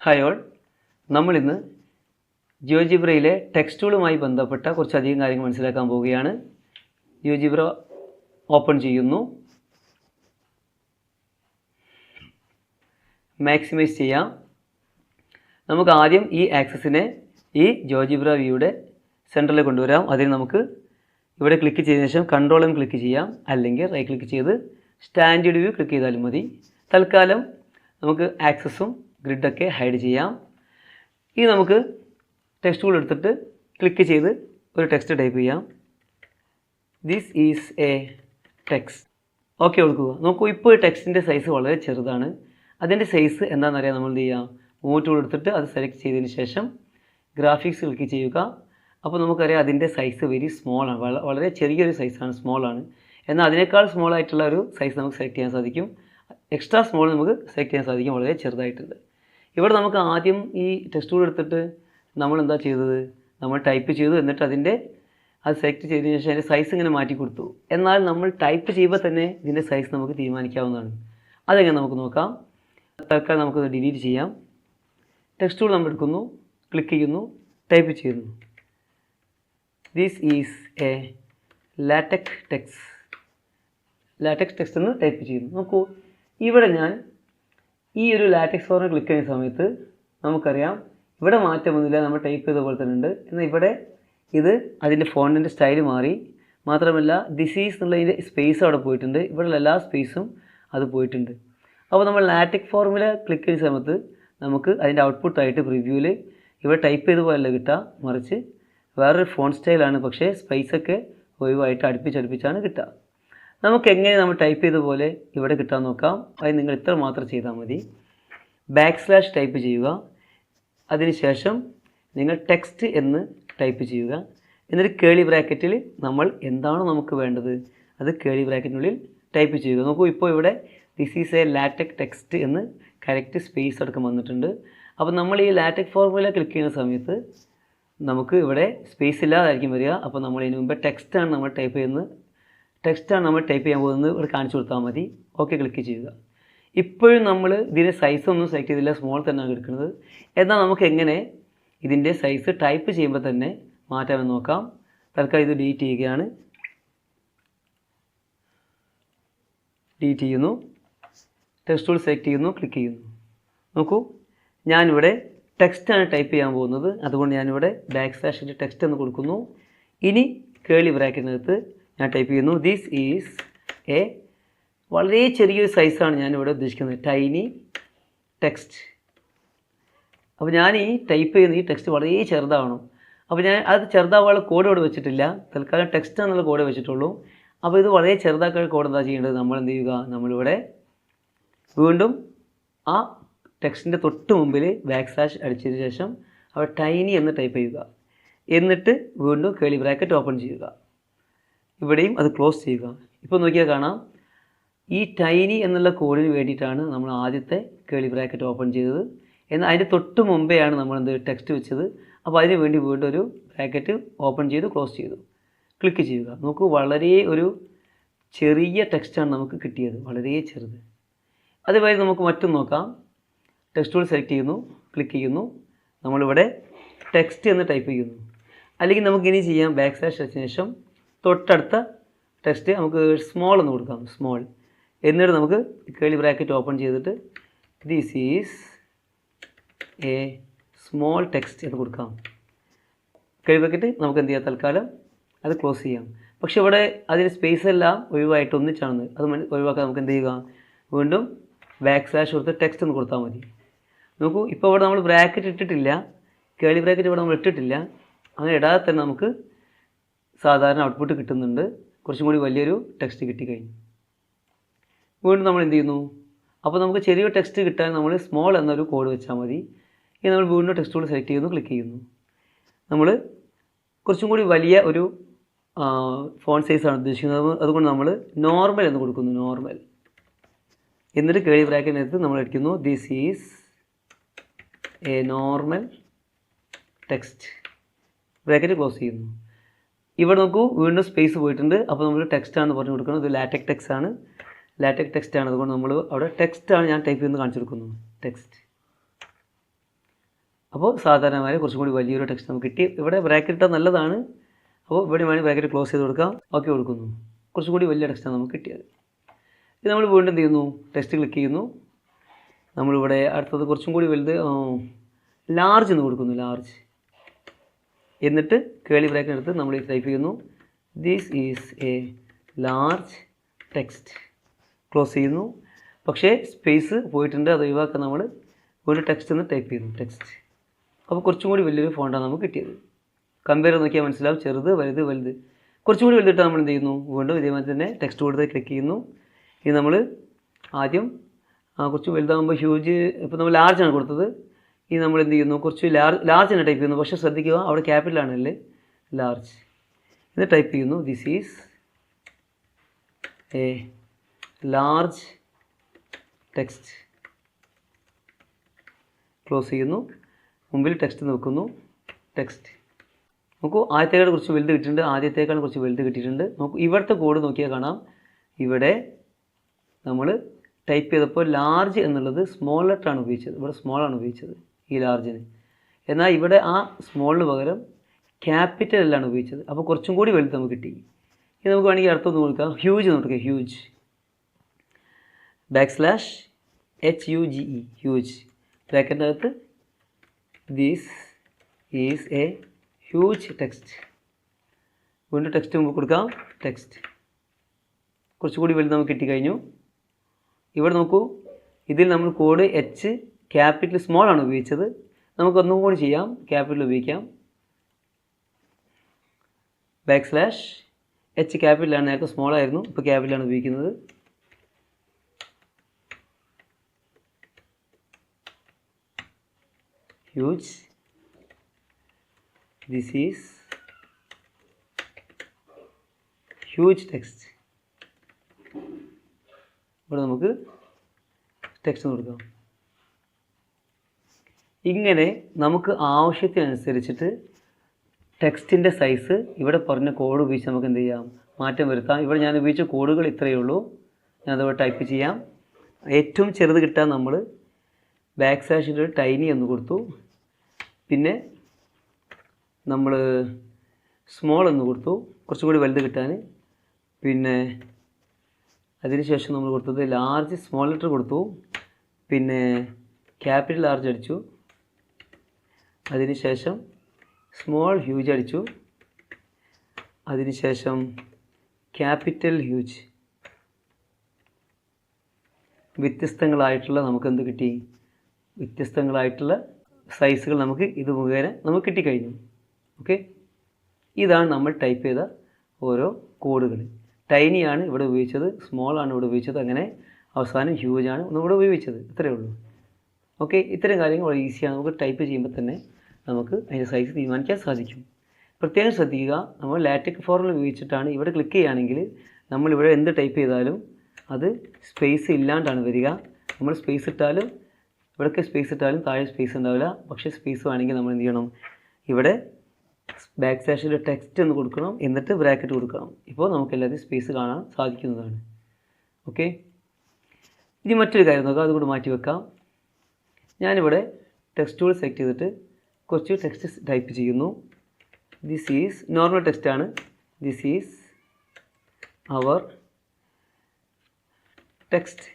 Hi all, നമ്മളിന്ന് ജിയോജിബ്രയിലെ ടെക്സ്റ്റുകളുമായി ബന്ധപ്പെട്ട കുറച്ചധികം കാര്യങ്ങൾ മനസ്സിലാക്കാൻ പോവുകയാണ്. ജിയോജിബ്ര ഓപ്പൺ ചെയ്യുന്നു, മാക്സിമൈസ് ചെയ്യാം. നമുക്ക് ആദ്യം ഈ ആക്സസിനെ ഈ ജിയോജിബ്ര വ്യൂയുടെ സെൻറ്ററിൽ കൊണ്ടുവരാം. അതിന് നമുക്ക് ഇവിടെ ക്ലിക്ക് ചെയ്തതിനു ശേഷം കൺട്രോളും ക്ലിക്ക് ചെയ്യാം, അല്ലെങ്കിൽ റൈറ്റ് ക്ലിക്ക് ചെയ്ത് സ്റ്റാൻഡേർഡ് വ്യൂ ക്ലിക്ക് ചെയ്താലും മതി. തൽക്കാലം നമുക്ക് ആക്സസും ഗ്രിഡൊക്കെ ഹൈഡ് ചെയ്യാം. ഇനി നമുക്ക് ടെക്സ്റ്റ് ടൂൾ എടുത്തിട്ട് ക്ലിക്ക് ചെയ്ത് ഒരു ടെക്സ്റ്റ് ടൈപ്പ് ചെയ്യാം. This is A text. Okay കൊടുക്കുക. നോക്കൂ, ഇപ്പോൾ ഈ ടെക്സ്റ്റിൻ്റെ സൈസ് വളരെ ചെറുതാണ്. അതിൻ്റെ സൈസ് എന്താണെന്നറിയാം. നമ്മൾ എന്ത് ചെയ്യുക, മൂവ് ടൂൾ എടുത്തിട്ട് അത് സെലക്ട് ചെയ്തതിന് ശേഷം ഗ്രാഫിക്സ് ക്ലിക്ക് ചെയ്യുക. അപ്പോൾ നമുക്കറിയാം അതിൻ്റെ സൈസ് വെരി സ്മോളാണ്, വളരെ ചെറിയൊരു സൈസാണ്, സ്മോളാണ്. എന്നാൽ അതിനേക്കാൾ സ്മോൾ ആയിട്ടുള്ള ഒരു സൈസ് നമുക്ക് സെലക്ട് ചെയ്യാൻ സാധിക്കും. എക്സ്ട്രാ സ്മോൾ നമുക്ക് സെലക്ട് ചെയ്യാൻ സാധിക്കും, വളരെ ചെറുതായിട്ടുണ്ട്. ഇവിടെ നമുക്ക് ആദ്യം ഈ ടെക്സ്റ്റ് ടൂൾ എടുത്തിട്ട് നമ്മൾ എന്താ ചെയ്തത്, നമ്മൾ ടൈപ്പ് ചെയ്തു. എന്നിട്ട് അത് സെലക്ട് ചെയ്തതിന് ശേഷം അതിൻ്റെ സൈസ് ഇങ്ങനെ മാറ്റി കൊടുത്തു. എന്നാൽ നമ്മൾ ടൈപ്പ് ചെയ്യുമ്പോൾ തന്നെ ഇതിൻ്റെ സൈസ് നമുക്ക് തീരുമാനിക്കാവുന്നതാണ്. അതെങ്ങനെ നമുക്ക് നോക്കാം. തൽക്കാലം നമുക്കത് ഡിലീറ്റ് ചെയ്യാം. ടെക്സ്റ്റ് ടൂൾ നമ്മൾ എടുക്കുന്നു, ക്ലിക്ക് ചെയ്യുന്നു, ടൈപ്പ് ചെയ്യുന്നു. This is A latex text എന്ന് ടൈപ്പ് ചെയ്യുന്നു. നോക്കൂ, ഇവിടെ ഞാൻ ഈ ഒരു ലാറ്റക്സ് ഫോറിൽ ക്ലിക്ക് ചെയ്യുന്ന സമയത്ത് നമുക്കറിയാം ഇവിടെ മാറ്റമൊന്നുമില്ല, നമ്മൾ ടൈപ്പ് ചെയ്ത പോലെ തന്നെ ഉണ്ട്. എന്നാൽ ഇവിടെ ഇത് അതിൻ്റെ ഫോണ്ടിൻ്റെ സ്റ്റൈൽ മാറി. മാത്രമല്ല ദിസീസ് എന്നുള്ളതിൻ്റെ സ്പേസ് അവിടെ പോയിട്ടുണ്ട്. ഇവിടെയുള്ള എല്ലാ സ്പേസും അത് പോയിട്ടുണ്ട്. അപ്പോൾ നമ്മൾ ലാറ്റക്സ് ഫോർമുല ക്ലിക്ക് ചെയ്യുന്ന സമയത്ത് നമുക്ക് അതിൻ്റെ ഔട്ട്പുട്ടായിട്ട് പ്രിവ്യൂവിൽ ഇവിടെ ടൈപ്പ് ചെയ്ത പോലെയല്ല കിട്ടുക, മറിച്ച് വേറൊരു ഫോണ്ട് സ്റ്റൈലാണ്. പക്ഷേ സ്പേസൊക്കെ ഒഴിവായിട്ട് അടുപ്പിച്ചാണ് കിട്ടുക. നമുക്ക് എങ്ങനെ നമ്മൾ ടൈപ്പ് ചെയ്ത പോലെ ഇവിടെ കിട്ടാൻ നോക്കാം. അത് നിങ്ങൾ ഇത്ര മാത്രം ചെയ്താൽ മതി. / ടൈപ്പ് ചെയ്യുക. അതിനുശേഷം നിങ്ങൾ ടെക്സ്റ്റ് എന്ന് ടൈപ്പ് ചെയ്യുക. എന്നിട്ട് കേളി ബ്രാക്കറ്റിൽ നമ്മൾ എന്താണോ നമുക്ക് വേണ്ടത് അത് കേളി ബ്രാക്കറ്റിനുള്ളിൽ ടൈപ്പ് ചെയ്യുക. നോക്കൂ, ഇപ്പോൾ ഇവിടെ this is A latex text എന്ന് കറക്റ്റ് സ്പേസ് അടക്കം വന്നിട്ടുണ്ട്. അപ്പോൾ നമ്മൾ ഈ ലാറ്റക്സ് ഫോർമുല ക്ലിക്ക് ചെയ്യുന്ന സമയത്ത് നമുക്ക് ഇവിടെ സ്പേസ് ഇല്ലാതായിരിക്കും വരിക. അപ്പോൾ നമ്മൾ ഇതിന് മുമ്പ് ടെക്സ്റ്റാണ് നമ്മൾ ടൈപ്പ് ചെയ്യാൻ പോകുന്നത് ഇവിടെ കാണിച്ചു കൊടുത്താൽ മതി. ഓക്കെ ക്ലിക്ക് ചെയ്യുക. ഇപ്പോഴും നമ്മൾ ഇതിൻ്റെ സൈസൊന്നും സെലക്ട് ചെയ്തില്ല, സ്മോൾ തന്നെയാണ് എടുക്കുന്നത്. എന്നാൽ നമുക്ക് എങ്ങനെ ഇതിൻ്റെ സൈസ് ടൈപ്പ് ചെയ്യുമ്പോൾ തന്നെ മാറ്റാമെന്ന് നോക്കാം. തൽക്കാലം ഇത് ഡിലീറ്റ് ചെയ്യുകയാണ്. ഡിലീറ്റ് ചെയ്യുന്നു, ടെക്സ്റ്റ് ടൂൾ സെലക്ട് ചെയ്യുന്നു, ക്ലിക്ക് ചെയ്യുന്നു. നോക്കൂ, ഞാനിവിടെ ടെക്സ്റ്റാണ് ടൈപ്പ് ചെയ്യാൻ പോകുന്നത്. അതുകൊണ്ട് ഞാനിവിടെ / ടെക്സ്റ്റ് എന്ന് കൊടുക്കുന്നു. ഇനി കേളി ബ്രാക്കറ്റിനകത്ത് ഞാൻ ടൈപ്പ് ചെയ്യുന്നു. ദിസ് ഈസ് എ, വളരെ ചെറിയൊരു സൈസാണ് ഞാനിവിടെ ഉദ്ദേശിക്കുന്നത്, ടൈനി ടെക്സ്റ്റ്. അപ്പോൾ ഞാൻ ഈ ടൈപ്പ് ചെയ്യുന്ന ഈ ടെക്സ്റ്റ് വളരെ ചെറുതാവണം. അപ്പോൾ ഞാൻ അത് ചെറുതാവാനുള്ള കോഡ് ഇവിടെ വെച്ചിട്ടില്ല, തൽക്കാലം ടെക്സ്റ്റ് എന്നുള്ള കോഡ് വെച്ചിട്ടുള്ളൂ. അപ്പോൾ ഇത് വളരെ ചെറുതാക്കാൻ കോഡ് എന്താ ചെയ്യേണ്ടത്, നമ്മൾ എന്ത് ചെയ്യുക, നമ്മളിവിടെ വീണ്ടും ആ ടെക്സ്റ്റിൻ്റെ തൊട്ട് മുമ്പിൽ / അടിച്ചതിന് ശേഷം അവിടെ ടൈനി എന്ന് ടൈപ്പ് ചെയ്യുക. എന്നിട്ട് വീണ്ടും കേളി ബ്രാക്കറ്റ് ഓപ്പൺ ചെയ്യുക. ഇവിടെയും അത് ക്ലോസ് ചെയ്യുക. ഇപ്പോൾ നോക്കിയാൽ കാണാം ഈ ടൈനി എന്നുള്ള കോഡിന് വേണ്ടിയിട്ടാണ് നമ്മൾ ആദ്യത്തെ കേളി ബ്രാക്കറ്റ് ഓപ്പൺ ചെയ്തത്. എന്നാൽ അതിൻ്റെ തൊട്ട് മുമ്പെയാണ് നമ്മൾ ടെക്സ്റ്റ് വെച്ചത്. അപ്പോൾ അതിന് വേണ്ടി വീണ്ടും ഒരു ബ്രാക്കറ്റ് ഓപ്പൺ ചെയ്ത് ക്ലോസ് ചെയ്തു. ക്ലിക്ക് ചെയ്യുക. നോക്കൂ, വളരെ ഒരു ചെറിയ ടെക്സ്റ്റാണ് നമുക്ക് കിട്ടിയത്, വളരെ ചെറുത്. അതുപോലെ നമുക്ക് മറ്റും നോക്കാം. ടെക്സ്റ്റ് ടൂൾ സെലക്ട് ചെയ്യുന്നു, ക്ലിക്ക് ചെയ്യുന്നു, നമ്മളിവിടെ ടെക്സ്റ്റ് എന്ന് ടൈപ്പ് ചെയ്യുന്നു. അല്ലെങ്കിൽ നമുക്കിനി ചെയ്യാം / അടിച്ചതിന് ശേഷം തൊട്ടടുത്ത ടെക്സ്റ്റ് നമുക്ക് സ്മോൾ എന്ന് കൊടുക്കാം, സ്മോൾ. എന്നിട്ട് നമുക്ക് കേളി ബ്രാക്കറ്റ് ഓപ്പൺ ചെയ്തിട്ട് this is A small text എന്ന് കൊടുക്കാം. കേളി ബ്രാക്കറ്റ് നമുക്ക് എന്ത് ചെയ്യാം, തൽക്കാലം അത് ക്ലോസ് ചെയ്യാം. പക്ഷേ ഇവിടെ അതിന് സ്പേസ് എല്ലാം ഒഴിവായിട്ട് ഒന്നിച്ചാണ്. അത് ഒഴിവാക്കാൻ നമുക്ക് എന്ത് ചെയ്യുക, വീണ്ടും / കൊടുത്ത് ടെക്സ്റ്റ് എന്ന് കൊടുത്താൽ മതി. നോക്കൂ, ഇപ്പോൾ ഇവിടെ നമ്മൾ ബ്രാക്കറ്റ് ഇട്ടിട്ടില്ല, കേളി ബ്രാക്കറ്റ് ഇവിടെ നമ്മൾ ഇട്ടിട്ടില്ല. അങ്ങനെ ഇടാതെ തന്നെ നമുക്ക് സാധാരണ ഔട്ട്പുട്ട് കിട്ടുന്നുണ്ട്. കുറച്ചും കൂടി വലിയൊരു ടെക്സ്റ്റ് കിട്ടിക്കഴിഞ്ഞു. വീണ്ടും നമ്മൾ എന്ത് ചെയ്യുന്നു, അപ്പോൾ നമുക്ക് ചെറിയൊരു ടെക്സ്റ്റ് കിട്ടാൻ നമ്മൾ സ്മോൾ എന്നൊരു കോഡ് വെച്ചാൽ മതി. ഇനി നമ്മൾ വീണ്ടും ടെക്സ്റ്റ് ടൂൾ സെലക്ട് ചെയ്യുന്നു, ക്ലിക്ക് ചെയ്യുന്നു. നമ്മൾ കുറച്ചും കൂടി വലിയ ഒരു ഫോണ്ട് സൈസാണ് ഉദ്ദേശിക്കുന്നത്. അതുകൊണ്ട് നമ്മൾ നോർമൽ എന്ന് കൊടുക്കുന്നു, നോർമൽ. എന്നിട്ട് കേളി ബ്രാക്കറ്റിനകത്ത് നമ്മൾ അടിക്കുന്നു this is A normal text. Bracket close ചെയ്യുന്നു. ഇവിടെ നോക്കൂ, വീണ്ടും സ്പേസ് പോയിട്ടുണ്ട്. അപ്പോൾ നമ്മൾ ടെക്സ്റ്റാണെന്ന് പറഞ്ഞു കൊടുക്കണം. ഇത് ലാറ്റക്സ് ടെക്സ്റ്റ് ആണ്. അതുകൊണ്ട് നമ്മൾ അവിടെ ടെക്സ്റ്റാണ് ഞാൻ ടൈപ്പ് ചെയ്യുന്നത് കാണിച്ചു കൊടുക്കുന്നു, ടെക്സ്റ്റ്. അപ്പോൾ സാധാരണമായി കുറച്ചും കൂടി വലിയൊരു ടെക്സ്റ്റ് നമുക്ക് കിട്ടി. ഇവിടെ ബ്രാക്കറ്റ് ഇട്ടാൽ നല്ലതാണ്. അപ്പോൾ ഇവിടെ വേണമെങ്കിൽ ബ്രാക്കറ്റ് ക്ലോസ് ചെയ്ത് കൊടുക്കാം. ഓക്കെ കൊടുക്കുന്നു. കുറച്ചും കൂടി വലിയ ടെക്സ്റ്റാണ് നമുക്ക് കിട്ടിയത്. ഇത് നമ്മൾ വീണ്ടും എന്ത് ചെയ്യുന്നു, ടെക്സ്റ്റ് ക്ലിക്ക് ചെയ്യുന്നു. നമ്മളിവിടെ അടുത്തത് കുറച്ചും കൂടി വലുത് ലാർജ് എന്ന് കൊടുക്കുന്നു, ലാർജ്. എന്നിട്ട് കേളി ബ്രാക്കറ്റ് എടുത്ത് നമ്മൾ ടൈപ്പ് ചെയ്യുന്നു, this is A large text. Close ചെയ്യുന്നു. പക്ഷേ സ്പേസ് പോയിട്ടുണ്ട്, അത് ഒഴിവാക്കാൻ നമ്മൾ വീണ്ടും ടെക്സ്റ്റ് എന്ന് ടൈപ്പ് ചെയ്യുന്നു, ടെക്സ്റ്റ്. അപ്പോൾ കുറച്ചും കൂടി വലിയൊരു ഫോണ്ടാണ് നമുക്ക് കിട്ടിയത്. കമ്പയർ നോക്കിയാൽ മനസ്സിലാവും, ചെറുത് വലുത് വലുത്. കുറച്ചും കൂടി വലുതിട്ട് നമ്മൾ എന്ത് ചെയ്യുന്നു, വീണ്ടും ഇതേമാതിരി തന്നെ ടെക്സ്റ്റ് കൊടുത്ത് ക്ലിക്ക് ചെയ്യുന്നു. ഇത് നമ്മൾ ആദ്യം കുറച്ച് വലുതാകുമ്പോൾ ഹ്യൂജ്, ഇപ്പോൾ നമ്മൾ ലാർജാണ് കൊടുത്തത്. ഇത് നമ്മൾ എന്ത് ചെയ്യുന്നു, കുറച്ച് ലാർജ് തന്നെ ടൈപ്പ് ചെയ്യുന്നു. പക്ഷേ ശ്രദ്ധിക്കുക, അവിടെ ക്യാപിറ്റലാണല്ലേ, ലാർജ്. ഇത് ടൈപ്പ് ചെയ്യുന്നു, this is A large text. Close ചെയ്യുന്നു. മുമ്പിൽ ടെക്സ്റ്റ് നോക്കുന്നു, ടെക്സ്റ്റ്. നോക്കൂ, ആദ്യത്തേക്കാൾ കുറച്ച് വലുത് കിട്ടിയിട്ടുണ്ട്, ആദ്യത്തേക്കാൾ കുറച്ച് വലുത് കിട്ടിയിട്ടുണ്ട്. നോക്കൂ, ഇവിടുത്തെ കോഡ് നോക്കിയാൽ കാണാം, ഇവിടെ നമ്മൾ ടൈപ്പ് ചെയ്തപ്പോൾ ലാർജ് എന്നുള്ളത് സ്മോൾ ലെറ്ററാണ് ഉപയോഗിച്ചത്. ഇവിടെ സ്മോളാണ് ഉപയോഗിച്ചത് ഈ ലാർജിന്. എന്നാൽ ഇവിടെ ആ സ്മോളിന് പകരം ക്യാപിറ്റൽ എല്ലാണ് ഉപയോഗിച്ചത്. അപ്പോൾ കുറച്ചും കൂടി വലുത് നമുക്ക് കിട്ടി. ഇത് നമുക്ക് വേണമെങ്കിൽ അടുത്തൊന്ന് കൊടുക്കാം, ഹ്യൂജ് എന്ന് കൊടുക്കുക, ഹ്യൂജ്. /HUGE, huge. ബ്രാക്കറ്റിൻ്റെ അകത്ത് this is a huge text. വീണ്ടും ടെക്സ്റ്റ് മുമ്പ് കൊടുക്കാം, ടെക്സ്റ്റ്. കുറച്ചുകൂടി വലുത് നമുക്ക് കിട്ടിക്കഴിഞ്ഞു. ഇവിടെ നോക്കൂ, ഇതിൽ നമ്മൾ കോഡ് എച്ച് ക്യാപിറ്റൽ സ്മോൾ ആണ് ഉപയോഗിച്ചത്. നമുക്കൊന്നും കൂടി ചെയ്യാം, ക്യാപിറ്റൽ ഉപയോഗിക്കാം. /H ക്യാപിറ്റലാണ്, നേരത്തെ സ്മോൾ ആയിരുന്നു, ഇപ്പോൾ ക്യാപിറ്റലാണ് ഉപയോഗിക്കുന്നത്. Huge. This is huge text. ഇവിടെ നമുക്ക് ടെക്സ്റ്റ് കൊടുക്കാം. ഇങ്ങനെ നമുക്ക് ആവശ്യത്തിനനുസരിച്ചിട്ട് ടെക്സ്റ്റിൻ്റെ സൈസ് ഇവിടെ പറഞ്ഞ കോഡ് ഉപയോഗിച്ച് നമുക്ക് എന്ത് ചെയ്യാം, മാറ്റം വരുത്താം. ഇവിടെ ഞാൻ ഉപയോഗിച്ച കോഡുകൾ ഇത്രയേ ഉള്ളൂ. ഞാൻ അതവിടെ ടൈപ്പ് ചെയ്യാം. ഏറ്റവും ചെറുത് കിട്ടാൻ നമ്മൾ \ടൈനി എന്ന് കൊടുത്തു. പിന്നെ നമ്മൾ സ്മോൾ എന്ന് കൊടുത്തു, കുറച്ചും കൂടി വലുത് കിട്ടാൻ. പിന്നെ അതിനുശേഷം നമ്മൾ കൊടുത്തത് ലാർജ് സ്മോൾ ലെറ്റർ കൊടുത്തു. പിന്നെ ക്യാപിറ്റൽ ലാർജ് അടിച്ചു. അതിനുശേഷം സ്മോൾ ഹ്യൂജ് അടിച്ചു. അതിനുശേഷം ക്യാപിറ്റൽ ഹ്യൂജ്. വ്യത്യസ്തങ്ങളായിട്ടുള്ള നമുക്കെന്ത് കിട്ടി, വ്യത്യസ്തങ്ങളായിട്ടുള്ള സൈസുകൾ നമുക്ക് ഇത് മുഖേന നമുക്ക് കിട്ടിക്കഴിഞ്ഞു. ഓക്കെ, ഇതാണ് നമ്മൾ ടൈപ്പ് ചെയ്ത ഓരോ കോഡുകൾ. ടൈനിയാണ് ഇവിടെ ഉപയോഗിച്ചത്, സ്മോളാണ് ഇവിടെ ഉപയോഗിച്ചത്, അങ്ങനെ അവസാനം ഹ്യൂജാണ് ഇവിടെ ഉപയോഗിച്ചത്. ഇത്രയേ ഉള്ളൂ. ഓക്കെ, ഇത്തരം കാര്യങ്ങൾ വളരെ ഈസിയാണ്. നമുക്ക് ടൈപ്പ് ചെയ്യുമ്പോൾ തന്നെ നമുക്ക് അതിൻ്റെ സൈസ് തീരുമാനിക്കാൻ സാധിക്കും. പ്രത്യേകം ശ്രദ്ധിക്കുക, നമ്മൾ ലാറ്റിക് ഫോർമുല ഉപയോഗിച്ചിട്ടാണ് ഇവിടെ ക്ലിക്ക് ചെയ്യുകയാണെങ്കിൽ നമ്മളിവിടെ എന്ത് ടൈപ്പ് ചെയ്താലും അത് സ്പേസ് ഇല്ലാണ്ടാണ് വരിക. നമ്മൾ സ്പേസ് ഇട്ടാലും ഇവിടെയൊക്കെ സ്പേസ് ഇട്ടാലും താഴെ സ്പേസ് ഉണ്ടാവില്ല. പക്ഷേ സ്പേസ് വേണമെങ്കിൽ നമ്മൾ എന്ത് ചെയ്യണം, ഇവിടെ ടെക്സ്റ്റ് എന്ന് കൊടുക്കണം, എന്നിട്ട് ബ്രാക്കറ്റ് കൊടുക്കണം. ഇപ്പോൾ നമുക്ക് എല്ലാവരും സ്പേസ് കാണാൻ സാധിക്കുന്നതാണ്. ഓക്കെ, ഇനി മറ്റൊരു കാര്യം നോക്കാം, അതുകൂടി മാറ്റി വെക്കാം. ഞാനിവിടെ ടെക്സ്റ്റ് ടൂൾ സെലക്ട് ചെയ്തിട്ട് കുറച്ച് ടെക്സ്റ്റ് ടൈപ്പ് ചെയ്യുന്നു. ദിസ് ഈസ് നോർമൽ ടെക്സ്റ്റാണ്. This is our text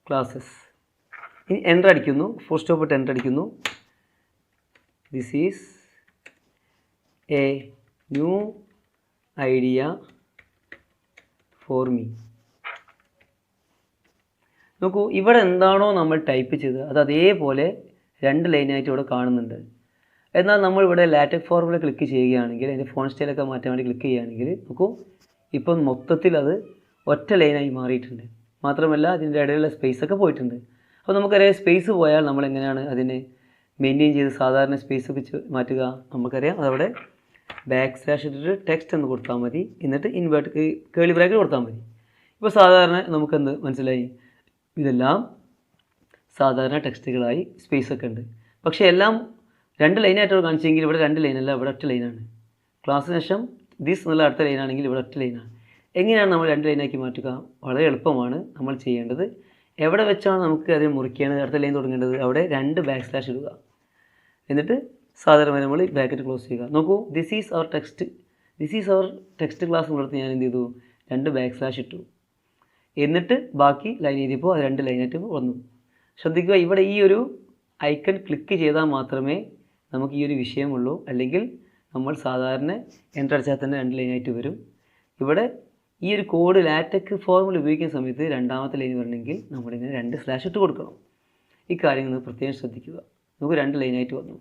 classes. ഇനി എൻ്റർ അടിക്കുന്നു, ഫുൾ സ്റ്റോപ്പ് ഇട്ട് എൻ്റർ അടിക്കുന്നു. This is a new idea for me. നോക്കൂ, ഇവിടെ എന്താണോ നമ്മൾ ടൈപ്പ് ചെയ്തത് അത് അതേപോലെ 2 ലൈനായിട്ട് ഇവിടെ കാണുന്നുണ്ട്. എന്നാൽ നമ്മൾ ഇവിടെ ലാറ്റക്സ് ഫോർമുല ക്ലിക്ക് ചെയ്യുകയാണെങ്കിൽ, അതിൻ്റെ ഫോൺ സ്റ്റൈലൊക്കെ മാറ്റാൻ വേണ്ടി ക്ലിക്ക് ചെയ്യുകയാണെങ്കിൽ നോക്കൂ, ഇപ്പം മൊത്തത്തിൽ അത് ഒറ്റ ലൈനായി മാറിയിട്ടുണ്ട്. മാത്രമല്ല അതിൻ്റെ ഇടയിലുള്ള സ്പേസൊക്കെ പോയിട്ടുണ്ട്. അപ്പോൾ നമുക്കറിയാം, സ്പേസ് പോയാൽ നമ്മൾ എങ്ങനെയാണ് അതിനെ മെയിൻറ്റെയിൻ ചെയ്ത് സാധാരണ സ്പേസ് വെച്ച് മാറ്റുക. നമുക്കറിയാം, അതവിടെ \ഇട്ടിട്ട് ടെക്സ്റ്റ് എന്ന് കൊടുത്താൽ മതി, എന്നിട്ട് ഇൻവേർട്ട് കേളി ബ്രാക്കറ്റ് കൊടുത്താൽ മതി. ഇപ്പോൾ സാധാരണ നമുക്കെന്ത് മനസ്സിലായി, ഇതെല്ലാം സാധാരണ ടെക്സ്റ്റുകളായി സ്പേസൊക്കെ ഉണ്ട്. പക്ഷേ എല്ലാം 2 ലൈനായിട്ട് കാണിച്ചെങ്കിൽ ഇവിടെ 2 ലൈനല്ല, ഇവിടെ ഒറ്റ ലൈനാണ്. ക്ലാസ്സിന് ശേഷം ദിസ് എന്നുള്ള അടുത്ത ലൈനാണെങ്കിൽ ഇവിടെ ഒറ്റ ലൈനാണ്. എങ്ങനെയാണ് നമ്മൾ 2 ലൈനാക്കി മാറ്റുക? വളരെ എളുപ്പമാണ്. നമ്മൾ ചെയ്യേണ്ടത്, എവിടെ വെച്ചാണ് നമുക്ക് അതിനെ മുറിക്കേണ്ടത്, അടുത്ത ലൈൻ തുടങ്ങേണ്ടത്, അവിടെ 2 \/ ഇടുക. എന്നിട്ട് സാധാരണ നമ്മൾ ബ്രാക്കറ്റ് ക്ലോസ് ചെയ്യുക. നോക്കൂ, this is our text class എന്നുള്ളത് ഞാൻ എന്ത് ചെയ്തു, 2 ഇട്ടു. എന്നിട്ട് ബാക്കി ലൈൻ എഴുതിയപ്പോൾ അത് 2 ലൈനായിട്ട് വന്നു. ശ്രദ്ധിക്കുക, ഇവിടെ ഈ ഒരു ഐക്കൺ ക്ലിക്ക് ചെയ്താൽ മാത്രമേ നമുക്ക് ഈ ഒരു വിഷയമുള്ളൂ. അല്ലെങ്കിൽ നമ്മൾ സാധാരണ എൻ്റർ അടിച്ചാൽ തന്നെ 2 ലൈനായിട്ട് വരും. ഇവിടെ ഈ ഒരു കോഡ് ലാറ്റക് ഫോർമുല ഉപയോഗിക്കുന്ന സമയത്ത് രണ്ടാമത്തെ ലൈൻ വരണമെങ്കിൽ നമ്മളിങ്ങനെ 2 സ്ലാഷ് ഇട്ട് കൊടുക്കണം. ഈ കാര്യങ്ങൾ പ്രത്യേകം ശ്രദ്ധിക്കുക. നമുക്ക് 2 ലൈനായിട്ട് വന്നു.